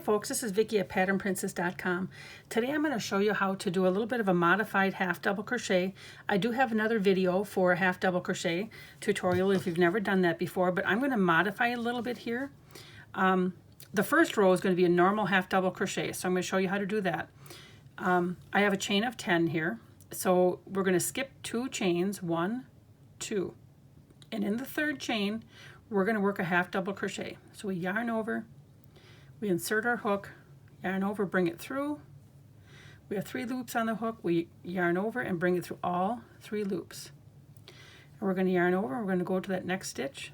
folks, this is Vicki at patternprincess.com. Today I'm going to show you how to do a little bit of a modified half double crochet. I do have another video for a half double crochet tutorial if you've never done that before, but I'm going to modify a little bit here. The first row is going to be a normal half double crochet, so I'm going to show you how to do that. I have a chain of 10 here, so we're going to skip 2 chains, 1, 2, and in the third chain we're going to work a half double crochet. So we yarn over, we insert our hook, yarn over, bring it through. We have 3 loops on the hook. We yarn over and bring it through all 3 loops. And we're going to yarn over. We're going to go to that next stitch.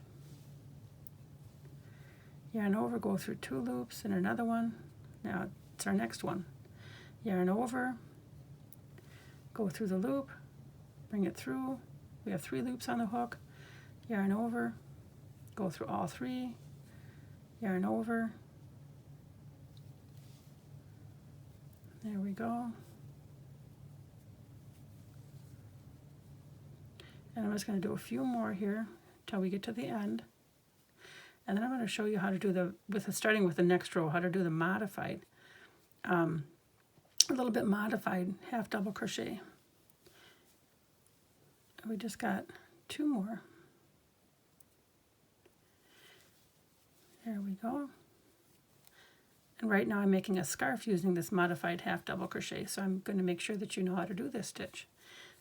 Yarn over, go through 2 loops and another one. Now it's our next one. Yarn over, go through the loop, bring it through. We have 3 loops on the hook. Yarn over, go through all 3. Yarn over. There we go. And I'm just going to do a few more here until we get to the end. And then I'm going to show you how to do starting with the next row, how to do the modified, a little bit modified half double crochet. We just got 2 more. There we go. And right now I'm making a scarf using this modified half double crochet, so I'm going to make sure that you know how to do this stitch.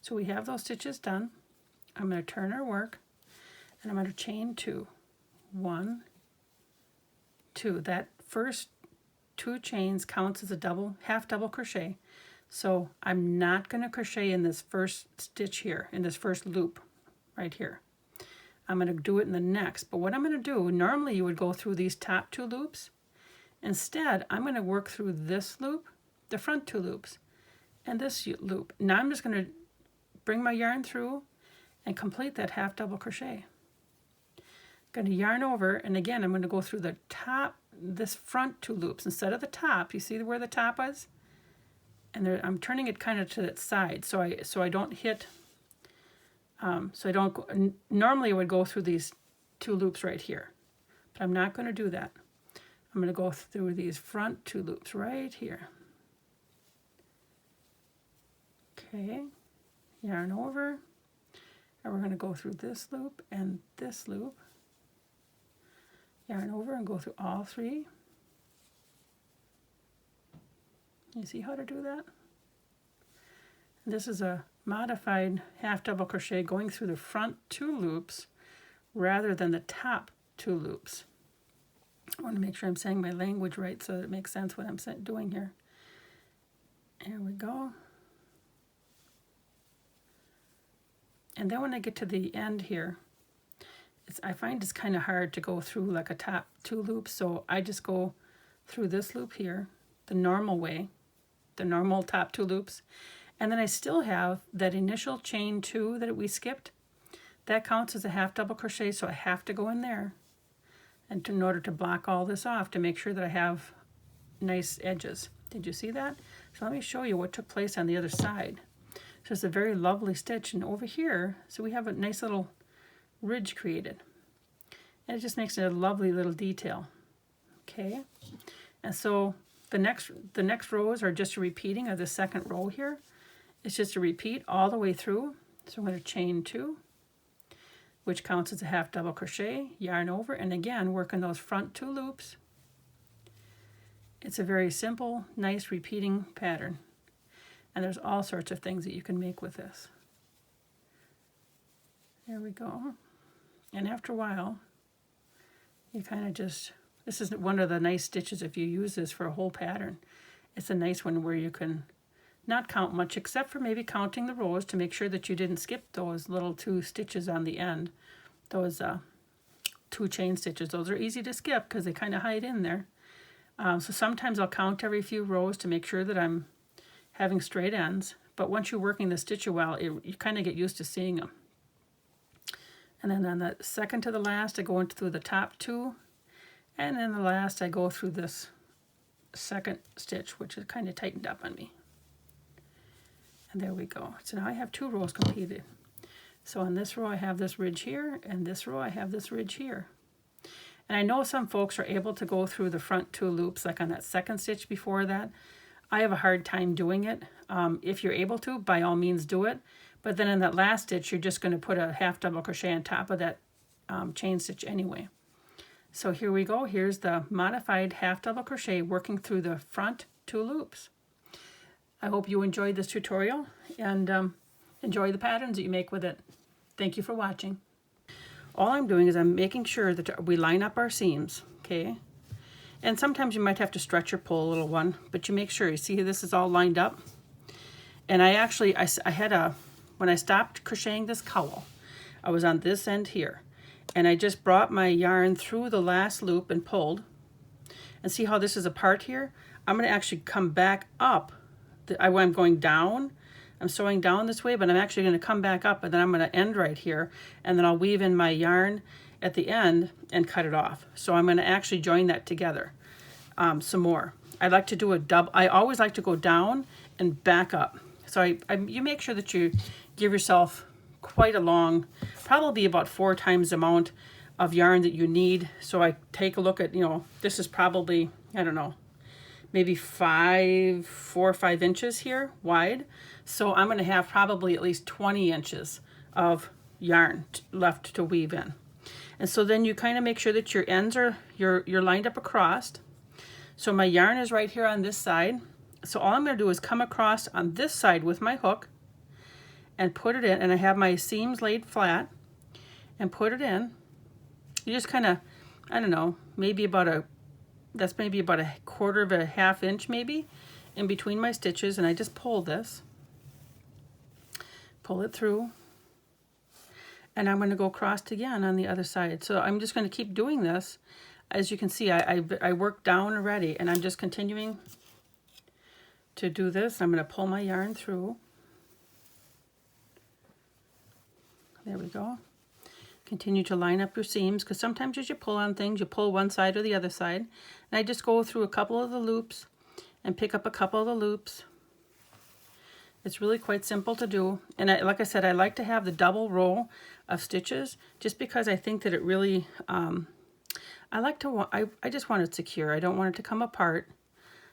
So we have those stitches done. I'm going to turn our work and I'm going to chain 2. 1, 2. That first 2 chains counts as a half double crochet. So I'm not going to crochet in this first stitch here, in this first loop right here. I'm going to do it in the next. But what I'm going to do, normally you would go through these top 2 loops. Instead, I'm going to work through this loop, the front 2 loops, and this loop. Now I'm just going to bring my yarn through and complete that half double crochet. Going to yarn over, and again I'm going to go through the top, this front 2 loops instead of the top. You see where the top is? And there, I'm turning it kind of to that side, so I don't hit. Normally I would go through these 2 loops right here, but I'm not going to do that. I'm going to go through these front 2 loops right here. Okay, yarn over, and we're going to go through this loop and this loop. Yarn over and go through all 3. You see how to do that? And this is a modified half double crochet going through the front 2 loops rather than the top 2 loops. I want to make sure I'm saying my language right so that it makes sense what I'm doing here. There we go. And then when I get to the end here, I find it's kind of hard to go through like a top 2 loops, so I just go through this loop here, the normal way, the normal top 2 loops, and then I still have that initial chain 2 that we skipped. That counts as a half double crochet, so I have to go in there. And in order to block all this off, to make sure that I have nice edges. Did you see that? So let me show you what took place on the other side. So it's a very lovely stitch, and over here, so we have a nice little ridge created. And it just makes it a lovely little detail. Okay? And so the next rows are just a repeating of the second row here. It's just a repeat all the way through. So I'm going to chain 2. Which counts as a half double crochet, yarn over, and again work in those front 2 loops. It's a very simple, nice repeating pattern, and there's all sorts of things that you can make with this. There we go. And after a while, you kind of just, this is one of the nice stitches if you use this for a whole pattern. It's a nice one where you can not count much, except for maybe counting the rows to make sure that you didn't skip those little 2 stitches on the end. Those 2 chain stitches. Those are easy to skip because they kind of hide in there. So sometimes I'll count every few rows to make sure that I'm having straight ends. But once you're working the stitch a while, you kind of get used to seeing them. And then on the second to the last, I go into through the top 2. And then the last, I go through this second stitch, which is kind of tightened up on me. And there we go. So now I have 2 rows completed. So on this row I have this ridge here, and this row I have this ridge here. And I know some folks are able to go through the front 2 loops like on that second stitch before that. I have a hard time doing it. If you're able to, by all means do it. But then in that last stitch, you're just going to put a half double crochet on top of that chain stitch anyway. So here we go. Here's the modified half double crochet working through the front 2 loops. I hope you enjoyed this tutorial and enjoy the patterns that you make with it. Thank you for watching. All I'm doing is I'm making sure that we line up our seams, okay? And sometimes you might have to stretch or pull a little one, but you make sure, you see this is all lined up. And I actually, I had when I stopped crocheting this cowl, I was on this end here. And I just brought my yarn through the last loop and pulled. And see how this is apart here? I'm gonna actually come back up. I'm going down. I'm sewing down this way, but I'm actually going to come back up, and then I'm going to end right here, and then I'll weave in my yarn at the end and cut it off. So I'm going to actually join that together some more. I like to do a double. I always like to go down and back up. So you make sure that you give yourself quite a long, probably about 4 times the amount of yarn that you need. So I take a look at, this is probably, I don't know, maybe 4 or 5 inches here wide. So I'm going to have probably at least 20 inches of yarn left to weave in. And so then you kind of make sure that your ends are, you're lined up across. So my yarn is right here on this side. So all I'm going to do is come across on this side with my hook and put it in, and I have my seams laid flat and put it in. You just kind of, I don't know, maybe about that's maybe about a 1/4 of a half inch maybe in between my stitches, and I just pull this. Pull it through, and I'm going to go across again on the other side. So I'm just going to keep doing this. As you can see, I worked down already, and I'm just continuing to do this. I'm going to pull my yarn through. There we go. Continue to line up your seams, because sometimes as you pull on things, you pull one side or the other side. And I just go through a couple of the loops and pick up a couple of the loops. It's really quite simple to do. And like I said, I like to have the double row of stitches just because I think that it really, I just want it secure. I don't want it to come apart.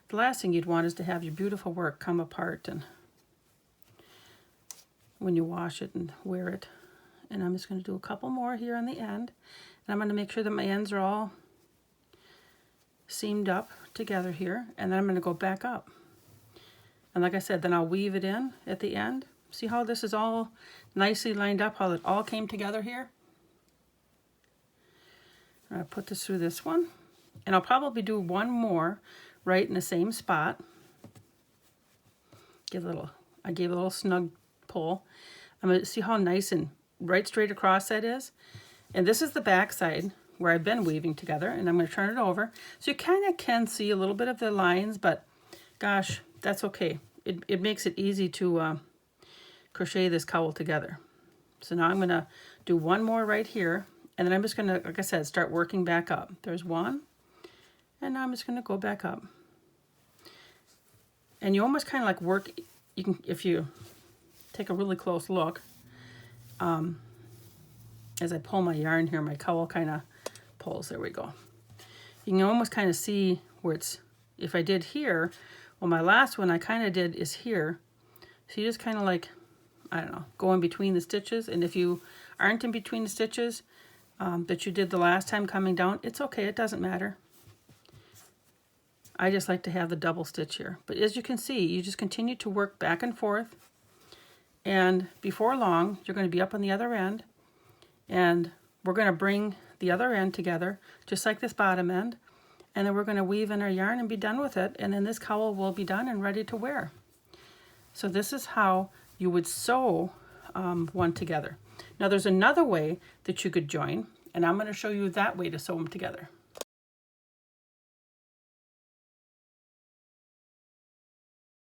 The last thing you'd want is to have your beautiful work come apart and when you wash it and wear it. And I'm just going to do a couple more here on the end. And I'm going to make sure that my ends are all seamed up together here. And then I'm going to go back up. And like I said, then I'll weave it in at the end. See how this is all nicely lined up, how it all came together here? I'll put this through this one. And I'll probably do one more right in the same spot. I gave a little snug pull. I'm going to see how nice and right straight across that is. And this is the back side where I've been weaving together, and I'm going to turn it over. So you kind of can see a little bit of the lines, but gosh, that's okay. It makes it easy to crochet this cowl together. So now I'm going to do one more right here, and then I'm just going to, like I said, start working back up. There's one, and now I'm just going to go back up. And you almost kind of like work, you can, if you take a really close look, as I pull my yarn here, my cowl kind of pulls. There we go. You can almost kind of see where it's, if I did here, well, my last one I kind of did is here. So you just kind of like, I don't know, go in between the stitches. And if you aren't in between the stitches that you did the last time coming down, it's okay, it doesn't matter. I just like to have the double stitch here. But as you can see, you just continue to work back and forth. And before long, you're going to be up on the other end. And we're going to bring the other end together, just like this bottom end. And then we're going to weave in our yarn and be done with it. And then this cowl will be done and ready to wear. So this is how you would sew one together. Now there's another way that you could join, and I'm going to show you that way to sew them together.